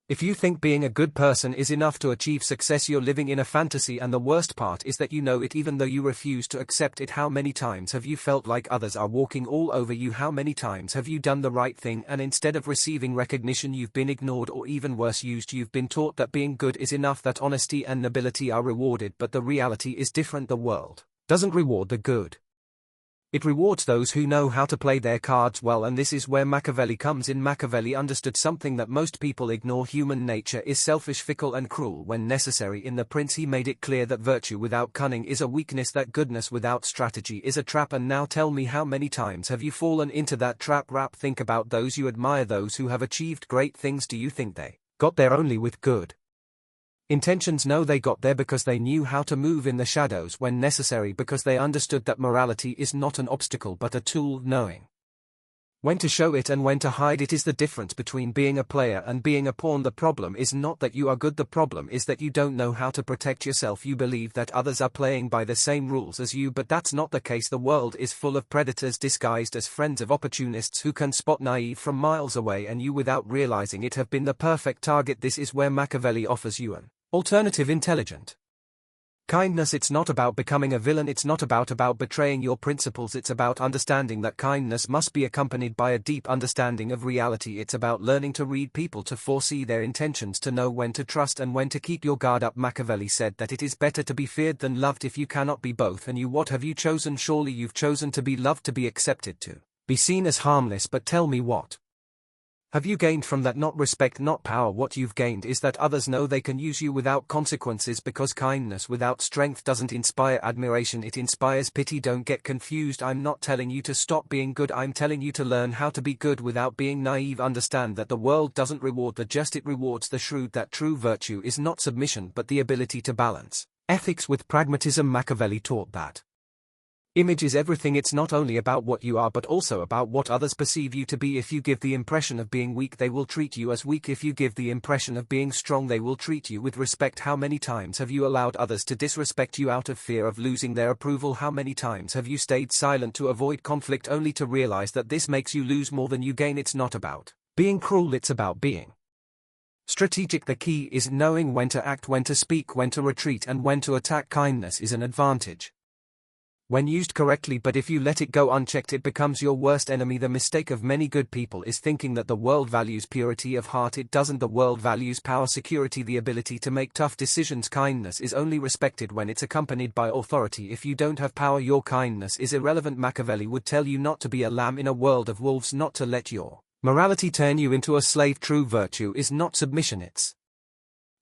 If you think being a good person is enough to achieve success, you're living in a fantasy, and the worst part is that you know it even though you refuse to accept it. How many times have you felt like others are walking all over you? How many times have you done the right thing and instead of receiving recognition you've been ignored, or even worse, used? You've been taught that being good is enough, that honesty and nobility are rewarded, but the reality is different. The world doesn't reward the good. It rewards those who know how to play their cards well, and this is where Machiavelli comes in. Machiavelli understood something that most people ignore: human nature is selfish, fickle and cruel when necessary. In The Prince he made it clear that virtue without cunning is a weakness, that goodness without strategy is a trap. And now tell me, how many times have you fallen into that trap? Think about those you admire, those who have achieved great things. Do you think they got there only with good intentions? No, they got there because they knew how to move in the shadows when necessary, because they understood that morality is not an obstacle but a tool, knowing when to show it and when to hide it is the difference between being a player and being a pawn. The problem is not that you are good, the problem is that you don't know how to protect yourself. You believe that others are playing by the same rules as you, but that's not the case. The world is full of predators disguised as friends, of opportunists who can spot naive from miles away, and you, without realizing it, have been the perfect target. This is where Machiavelli offers you an alternative: intelligent kindness. It's not about becoming a villain, it's not about betraying your principles, it's about understanding that kindness must be accompanied by a deep understanding of reality. It's about learning to read people, to foresee their intentions, to know when to trust and when to keep your guard up. Machiavelli said that it is better to be feared than loved. If you cannot be both, and you, what have you chosen? Surely you've chosen to be loved, to be accepted, to be seen as harmless. But tell me, what have you gained from that? Not respect, not power. What you've gained is that others know they can use you without consequences, because kindness without strength doesn't inspire admiration, it inspires pity. Don't get confused. I'm not telling you to stop being good, I'm telling you to learn how to be good without being naive. Understand that the world doesn't reward the just, it rewards the shrewd. That true virtue is not submission but the ability to balance ethics with pragmatism. Machiavelli taught that image is everything. It's not only about what you are but also about what others perceive you to be. If you give the impression of being weak, they will treat you as weak. If you give the impression of being strong, they will treat you with respect. How many times have you allowed others to disrespect you out of fear of losing their approval? How many times have you stayed silent to avoid conflict, only to realize that this makes you lose more than you gain? It's not about being cruel, it's about being strategic. The key is knowing when to act, when to speak, when to retreat and when to attack. Kindness is an advantage when used correctly, but if you let it go unchecked, it becomes your worst enemy. The mistake of many good people is thinking that the world values purity of heart. It doesn't. The world values power, security, the ability to make tough decisions. Kindness is only respected when it's accompanied by authority. If you don't have power, your kindness is irrelevant. Machiavelli would tell you not to be a lamb in a world of wolves, not to let your morality turn you into a slave. True virtue is not submission, it's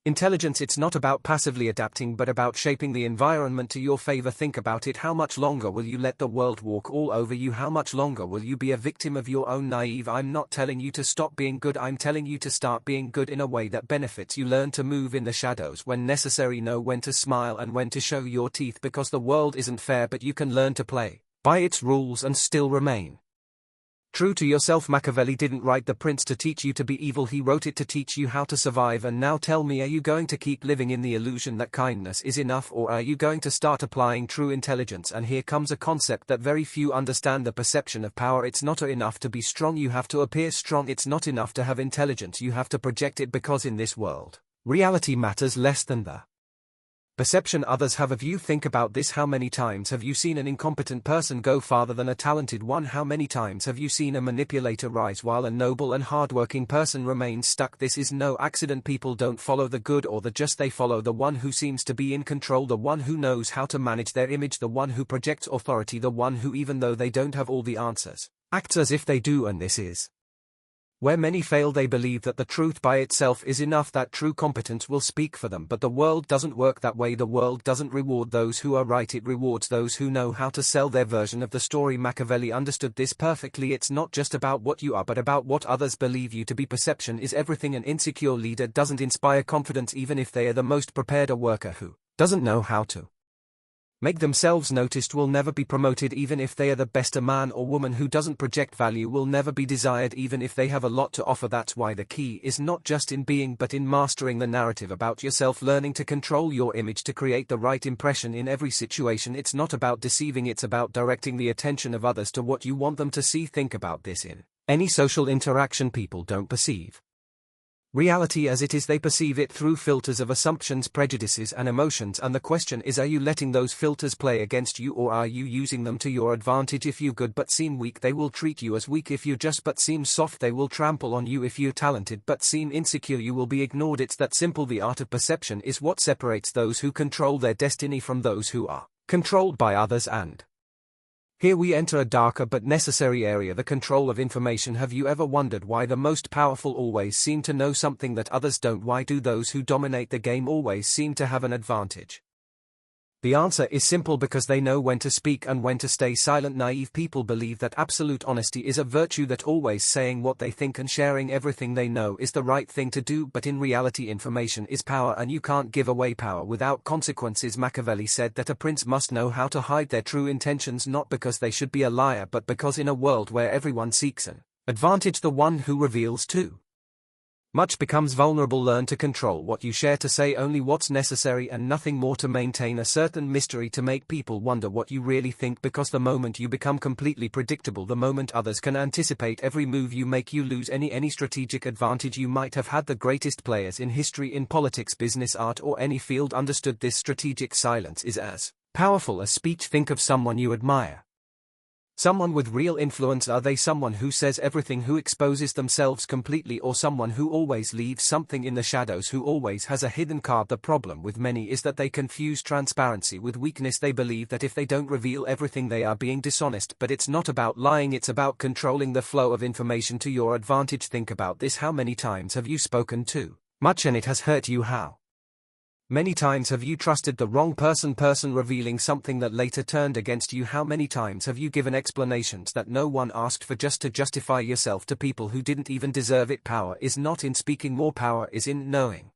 intelligence. It's not about passively adapting but about shaping the environment to your favor. Think about it. How much longer will you let the world walk all over you? How much longer will you be a victim of your own naive? I'm not telling you to stop being good, I'm telling you to start being good in a way that benefits you. Learn to move in the shadows when necessary, know when to smile and when to show your teeth, because the world isn't fair, but you can learn to play by its rules and still remain true to yourself. Machiavelli didn't write The Prince to teach you to be evil, he wrote it to teach you how to survive. And now tell me, are you going to keep living in the illusion that kindness is enough, or are you going to start applying true intelligence? And here comes a concept that very few understand: the perception of power. It's not enough to be strong, you have to appear strong. It's not enough to have intelligence, you have to project it, because in this world, reality matters less than the perception others have of you. Think about this: how many times have you seen an incompetent person go farther than a talented one? How many times have you seen a manipulator rise while a noble and hardworking person remains stuck? This is no accident. People don't follow the good or the just, they follow the one who seems to be in control, the one who knows how to manage their image, the one who projects authority, the one who, even though they don't have all the answers, acts as if they do. And this is where many fail. They believe that the truth by itself is enough, that true competence will speak for them. But the world doesn't work that way. The world doesn't reward those who are right, it rewards those who know how to sell their version of the story. Machiavelli understood this perfectly. It's not just about what you are but about what others believe you to be. Perception is everything. An insecure leader doesn't inspire confidence even if they are the most prepared. A worker who doesn't know how to make themselves noticed will never be promoted even if they are the best. A man or woman who doesn't project value will never be desired even if they have a lot to offer. That's why the key is not just in being but in mastering the narrative about yourself, learning to control your image to create the right impression in every situation. It's not about deceiving, it's about directing the attention of others to what you want them to see. Think about this: in any social interaction, people don't perceive Reality as it is, they perceive it through filters of assumptions, prejudices and emotions, and the question is, are you letting those filters play against you, or are you using them to your advantage? If you good but seem weak, they will treat you as weak. If you just but seem soft, they will trample on you. If you're talented but seem insecure, you will be ignored. It's that simple. The art of perception is what separates those who control their destiny from those who are controlled by others. And here we enter a darker but necessary area: the control of information. Have you ever wondered why the most powerful always seem to know something that others don't? Why do those who dominate the game always seem to have an advantage? The answer is simple: because they know when to speak and when to stay silent. Naive people believe that absolute honesty is a virtue, that always saying what they think and sharing everything they know is the right thing to do, but in reality information is power, and you can't give away power without consequences. Machiavelli said that a prince must know how to hide their true intentions, not because they should be a liar, but because in a world where everyone seeks an advantage, the one who reveals too much becomes vulnerable. Learn to control what you share, to say only what's necessary and nothing more, to maintain a certain mystery, to make people wonder what you really think, because the moment you become completely predictable, the moment others can anticipate every move you make, you lose any strategic advantage you might have had. The greatest players in history, in politics, business, art or any field, understood this. Strategic silence is as powerful as speech. Think of someone you admire, someone with real influence. Are they someone who says everything, who exposes themselves completely, or someone who always leaves something in the shadows, who always has a hidden card? The problem with many is that they confuse transparency with weakness. They believe that if they don't reveal everything, they are being dishonest, but it's not about lying, it's about controlling the flow of information to your advantage. Think about this: how many times have you spoken too much and it has hurt you? How many times have you trusted the wrong person revealing something that later turned against you? How many times have you given explanations that no one asked for just to justify yourself to people who didn't even deserve it? Power is not in speaking more, power is in knowing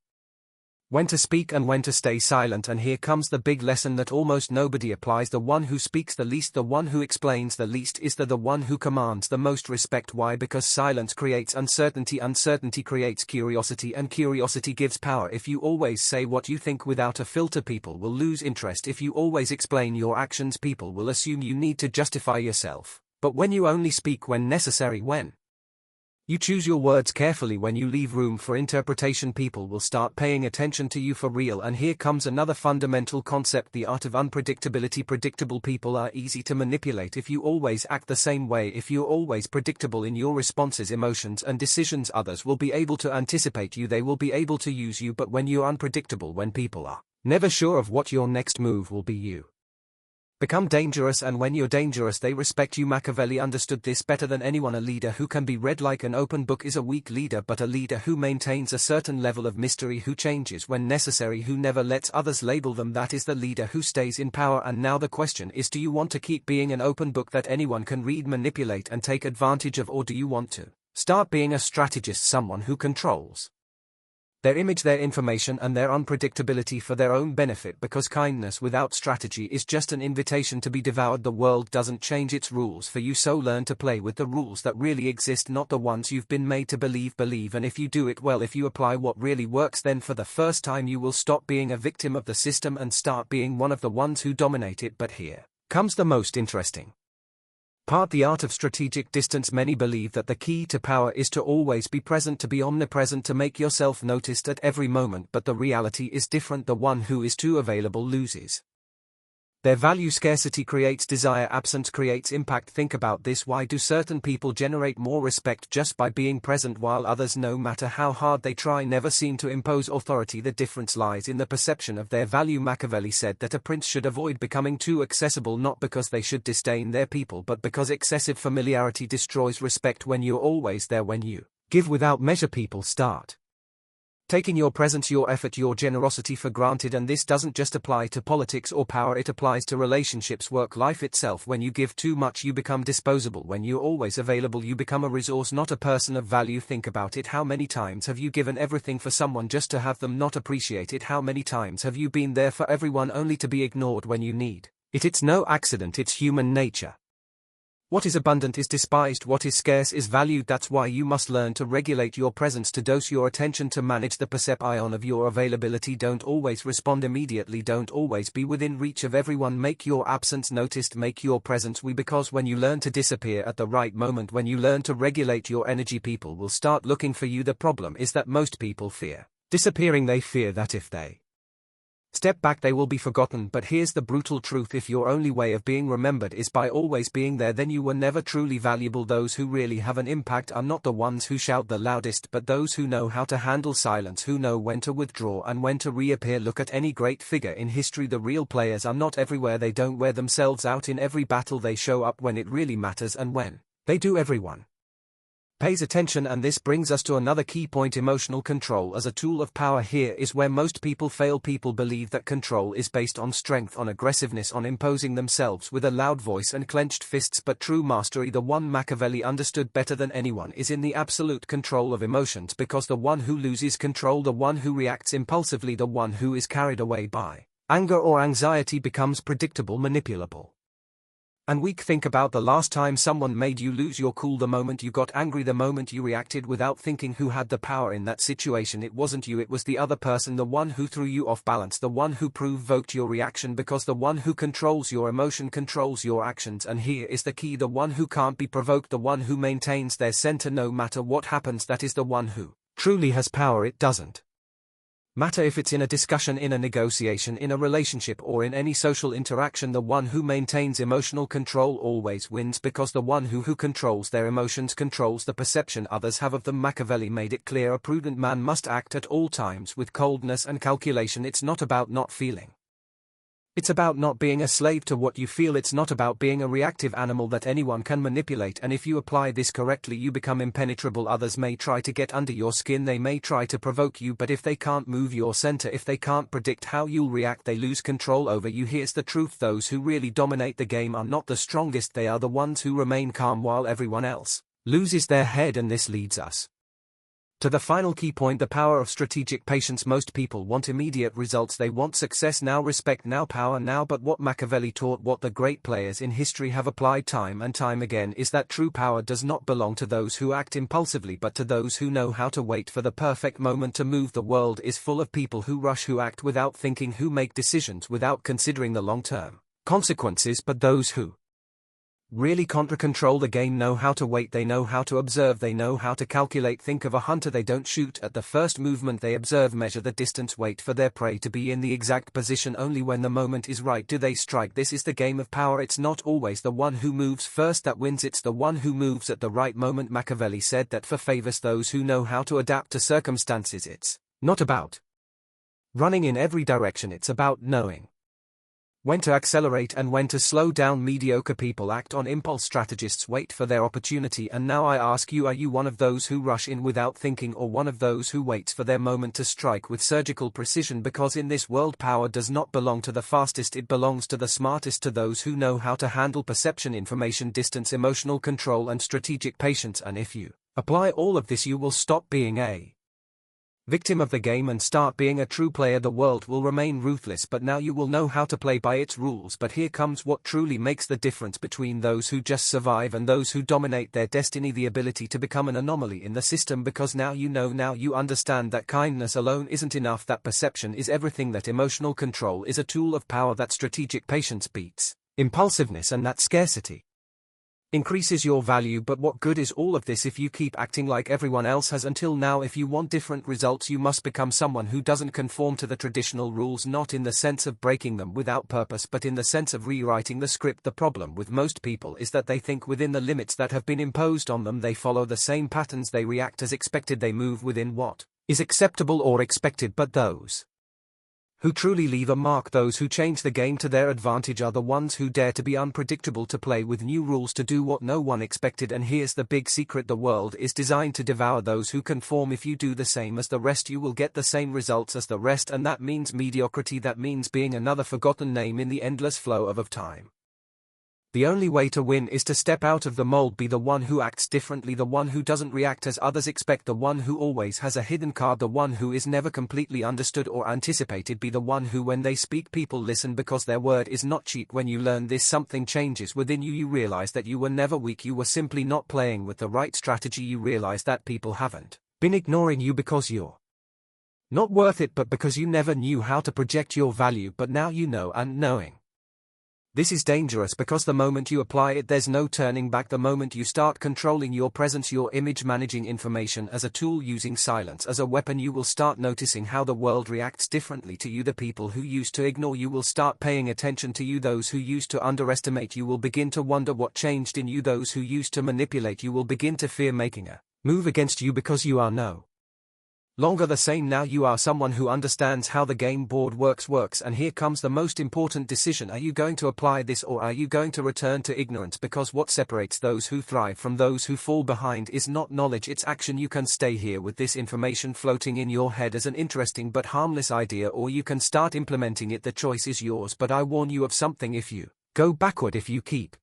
when to speak and when to stay silent. And here comes the big lesson that almost nobody applies: the one who speaks the least, the one who explains the least, is the one who commands the most respect. Why? Because silence creates uncertainty, uncertainty creates curiosity, and curiosity gives power. If you always say what you think without a filter, people will lose interest. If you always explain your actions, people will assume you need to justify yourself. But when you only speak when necessary, when you choose your words carefully, when you leave room for interpretation, people will start paying attention to you for real. And here comes another fundamental concept: the art of unpredictability. Predictable people are easy to manipulate. If you always act the same way, if you're always predictable in your responses, emotions and decisions, others will be able to anticipate you, they will be able to use you. But when you're unpredictable, when people are never sure of what your next move will be, you become dangerous, and when you're dangerous, they respect you. Machiavelli understood this better than anyone. A leader who can be read like an open book is a weak leader, but a leader who maintains a certain level of mystery, who changes when necessary, who never lets others label them, that is the leader who stays in power. And now the question is, do you want to keep being an open book that anyone can read, manipulate and take advantage of, or do you want to start being a strategist, someone who controls their image, their information and their unpredictability for their own benefit? Because kindness without strategy is just an invitation to be devoured. The world doesn't change its rules for you, so learn to play with the rules that really exist, not the ones you've been made to believe. And if you do it well, if you apply what really works, then for the first time you will stop being a victim of the system and start being one of the ones who dominate it. But here comes the most interesting part: the art of strategic distance. Many believe that the key to power is to always be present, to be omnipresent, to make yourself noticed at every moment, but the reality is different. The one who is too available loses their value. Scarcity creates desire, absence creates impact. Think about this: why do certain people generate more respect just by being present, while others, no matter how hard they try, never seem to impose authority? The difference lies in the perception of their value. Machiavelli said that a prince should avoid becoming too accessible, not because they should disdain their people, but because excessive familiarity destroys respect. When you're always there, when you give without measure, people start taking your presence, your effort, your generosity for granted. And this doesn't just apply to politics or power, it applies to relationships, work, life itself. When you give too much, you become disposable. When you're always available, you become a resource, not a person of value. Think about it: how many times have you given everything for someone just to have them not appreciate it? How many times have you been there for everyone only to be ignored when you need it? It's no accident, it's human nature. What is abundant is despised, what is scarce is valued. That's why you must learn to regulate your presence, to dose your attention, to manage the perception of your availability. Don't always respond immediately, don't always be within reach of everyone. Make your absence noticed, make your presence because when you learn to disappear at the right moment, when you learn to regulate your energy, people will start looking for you. The problem is that most people fear disappearing. They fear that if they step back they will be forgotten. But here's the brutal truth: if your only way of being remembered is by always being there, then you were never truly valuable. Those who really have an impact are not the ones who shout the loudest, but those who know how to handle silence, who know when to withdraw and when to reappear. Look at any great figure in history. The real players are not everywhere. They don't wear themselves out in every battle. They show up when it really matters, and when they do, everyone pays attention. And this brings us to another key point: emotional control as a tool of power. Here is where most people fail. People believe that control is based on strength, on aggressiveness, on imposing themselves with a loud voice and clenched fists. But true mastery, the one Machiavelli understood better than anyone, is in the absolute control of emotions, because the one who loses control, the one who reacts impulsively, the one who is carried away by anger or anxiety, becomes predictable, manipulable, and weak. Think about the last time someone made you lose your cool, the moment you got angry, the moment you reacted without thinking. Who had the power in that situation? It wasn't you, it was the other person, the one who threw you off balance, the one who provoked your reaction, because the one who controls your emotion controls your actions. And here is the key: the one who can't be provoked, the one who maintains their center no matter what happens, that is the one who truly has power. It doesn't matter if it's in a discussion, in a negotiation, in a relationship, or in any social interaction. The one who maintains emotional control always wins, because the one who controls their emotions controls the perception others have of them. Machiavelli made it clear: a prudent man must act at all times with coldness and calculation. It's not about not feeling. It's about not being a slave to what you feel. It's not about being a reactive animal that anyone can manipulate. And if you apply this correctly, you become impenetrable. Others may try to get under your skin, they may try to provoke you, but if they can't move your center, if they can't predict how you'll react, they lose control over you. Here's the truth: those who really dominate the game are not the strongest, they are the ones who remain calm while everyone else loses their head. And this leads us to the final key point: the power of strategic patience. Most people want immediate results. They want success now, respect now, power now. But what Machiavelli taught, what the great players in history have applied time and time again, is that true power does not belong to those who act impulsively, but to those who know how to wait for the perfect moment to move. The world is full of people who rush, who act without thinking, who make decisions without considering the long-term consequences. But those who really can't control the game know how to wait, they know how to observe, they know how to calculate. Think of a hunter: they don't shoot at the first movement, they observe, measure the distance, wait for their prey to be in the exact position. Only when the moment is right do they strike. This is the game of power. It's not always the one who moves first that wins, it's the one who moves at the right moment. Machiavelli said that for favors those who know how to adapt to circumstances. It's not about running in every direction, it's about knowing when to accelerate and when to slow down. Mediocre people act on impulse, strategists wait for their opportunity. And now I ask you, are you one of those who rush in without thinking, or one of those who waits for their moment to strike with surgical precision? Because in this world, power does not belong to the fastest, it belongs to the smartest, to those who know how to handle perception, information, distance, emotional control, and strategic patience. And if you apply all of this, you will stop being a victim of the game and start being a true player. The world will remain ruthless, but now you will know how to play by its rules. But here comes what truly makes the difference between those who just survive and those who dominate their destiny: the ability to become an anomaly in the system. Because now you know, now you understand that kindness alone isn't enough, that perception is everything, that emotional control is a tool of power, that strategic patience beats impulsiveness, and that scarcity increases your value. But what good is all of this if you keep acting like everyone else has until now? If you want different results, you must become someone who doesn't conform to the traditional rules, not in the sense of breaking them without purpose, but in the sense of rewriting the script. The problem with most people is that they think within the limits that have been imposed on them. They follow the same patterns, they react as expected, they move within what is acceptable or expected. But those who truly leave a mark, those who change the game to their advantage, are the ones who dare to be unpredictable, to play with new rules, to do what no one expected. And here's the big secret: the world is designed to devour those who conform. If you do the same as the rest, you will get the same results as the rest, and that means mediocrity, that means being another forgotten name in the endless flow of time. The only way to win is to step out of the mold, be the one who acts differently, the one who doesn't react as others expect, the one who always has a hidden card, the one who is never completely understood or anticipated, be the one who when they speak people listen because their word is not cheap. When you learn this, something changes within you. You realize that you were never weak, you were simply not playing with the right strategy. You realize that people haven't been ignoring you because you're not worth it, but because you never knew how to project your value, but now you know, and knowing this is dangerous because the moment you apply it there's no turning back. The moment you start controlling your presence, your image, managing information as a tool, using silence as a weapon, you will start noticing how the world reacts differently to you. The people who used to ignore you will start paying attention to you. Those who used to underestimate you will begin to wonder what changed in you. Those who used to manipulate you will begin to fear making a move against you because you are no longer the same. Now you are someone who understands how the game board works. And here comes the most important decision. Are you going to apply this, or are you going to return to ignorance? Because what separates those who thrive from those who fall behind is not knowledge, it's action. You can stay here with this information floating in your head as an interesting but harmless idea, or you can start implementing it. The choice is yours, but I warn you of something: if you go backward, if you keep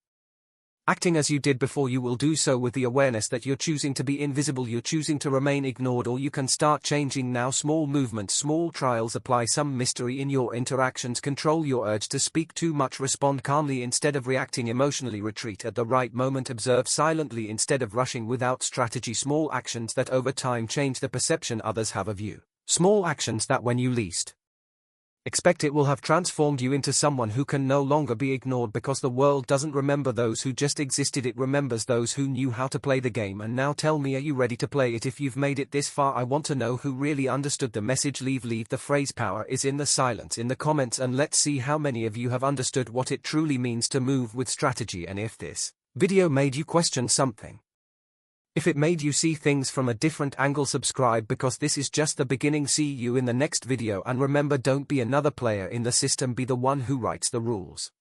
acting as you did before, you will do so with the awareness that you're choosing to be invisible, you're choosing to remain ignored. Or you can start changing now. Small movements, small trials, apply some mystery in your interactions, control your urge to speak too much, respond calmly instead of reacting emotionally, retreat at the right moment, observe silently instead of rushing, without strategy. Small actions that over time change the perception others have of you. Small actions that when you least expect it will have transformed you into someone who can no longer be ignored, because the world doesn't remember those who just existed, it remembers those who knew how to play the game. And now tell me, are you ready to play it? If you've made it this far, I want to know who really understood the message. Leave the phrase power is in the silence in the comments, and let's see how many of you have understood what it truly means to move with strategy. And if this video made you question something, if it made you see things from a different angle, subscribe, because this is just the beginning. See you in the next video, and remember, don't be another player in the system, be the one who writes the rules.